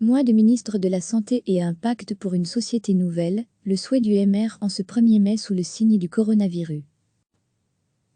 Moins de ministres de la Santé et un pacte pour une société nouvelle, le souhait du MR en ce 1er mai sous le signe du coronavirus.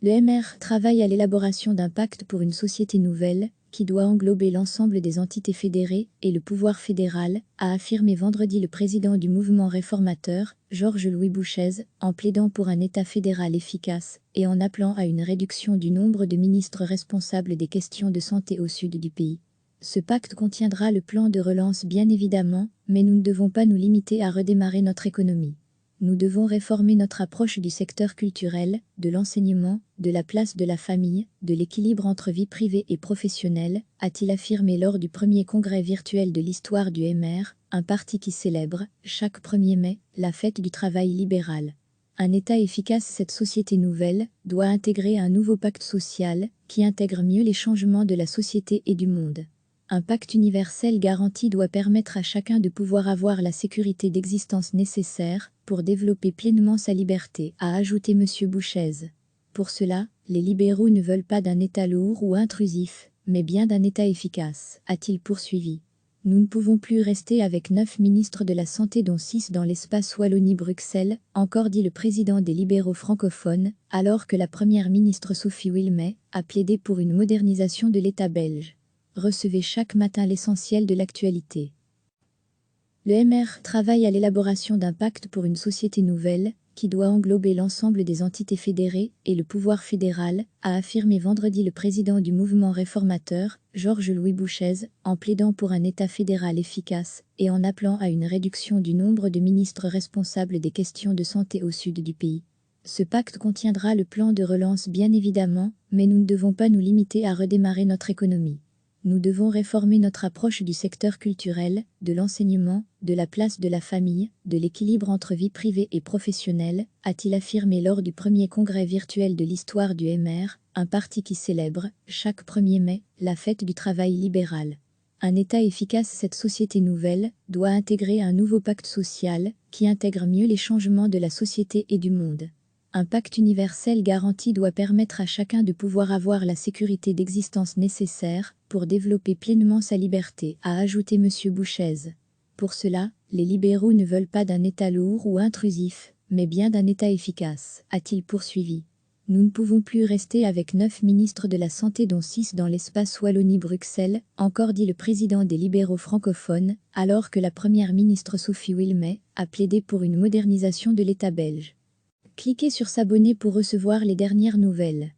Le MR travaille à l'élaboration d'un pacte pour une société nouvelle, qui doit englober l'ensemble des entités fédérées et le pouvoir fédéral, a affirmé vendredi le président du mouvement réformateur, Georges-Louis Bouchez, en plaidant pour un État fédéral efficace et en appelant à une réduction du nombre de ministres responsables des questions de santé au sud du pays. Ce pacte contiendra le plan de relance bien évidemment, mais nous ne devons pas nous limiter à redémarrer notre économie. Nous devons réformer notre approche du secteur culturel, de l'enseignement, de la place de la famille, de l'équilibre entre vie privée et professionnelle, a-t-il affirmé lors du premier congrès virtuel de l'histoire du MR, un parti qui célèbre, chaque 1er mai, la fête du travail libéral. Un État efficace, cette société nouvelle, doit intégrer un nouveau pacte social, qui intègre mieux les changements de la société et du monde. Un pacte universel garanti doit permettre à chacun de pouvoir avoir la sécurité d'existence nécessaire pour développer pleinement sa liberté, a ajouté M. Bouchez. Pour cela, les libéraux ne veulent pas d'un État lourd ou intrusif, mais bien d'un État efficace, a-t-il poursuivi. Nous ne pouvons plus rester avec 9 ministres de la Santé dont 6 dans l'espace Wallonie-Bruxelles, encore dit le président des libéraux francophones, alors que la première ministre Sophie Wilmès a plaidé pour une modernisation de l'État belge. Recevez chaque matin l'essentiel de l'actualité. Le MR travaille à l'élaboration d'un pacte pour une société nouvelle, qui doit englober l'ensemble des entités fédérées et le pouvoir fédéral, a affirmé vendredi le président du mouvement réformateur, Georges-Louis Bouchez, en plaidant pour un État fédéral efficace et en appelant à une réduction du nombre de ministres responsables des questions de santé au sud du pays. Ce pacte contiendra le plan de relance bien évidemment, mais nous ne devons pas nous limiter à redémarrer notre économie. Nous devons réformer notre approche du secteur culturel, de l'enseignement, de la place de la famille, de l'équilibre entre vie privée et professionnelle, a-t-il affirmé lors du premier congrès virtuel de l'histoire du MR, un parti qui célèbre, chaque 1er mai, la fête du travail libéral. Un État efficace, cette société nouvelle, doit intégrer un nouveau pacte social, qui intègre mieux les changements de la société et du monde. Un pacte universel garanti doit permettre à chacun de pouvoir avoir la sécurité d'existence nécessaire pour développer pleinement sa liberté, a ajouté M. Bouchez. Pour cela, les libéraux ne veulent pas d'un État lourd ou intrusif, mais bien d'un État efficace, a-t-il poursuivi. Nous ne pouvons plus rester avec 9 ministres de la Santé dont 6 dans l'espace Wallonie-Bruxelles, encore dit le président des libéraux francophones, alors que la première ministre Sophie Wilmès a plaidé pour une modernisation de l'État belge. Cliquez sur s'abonner pour recevoir les dernières nouvelles.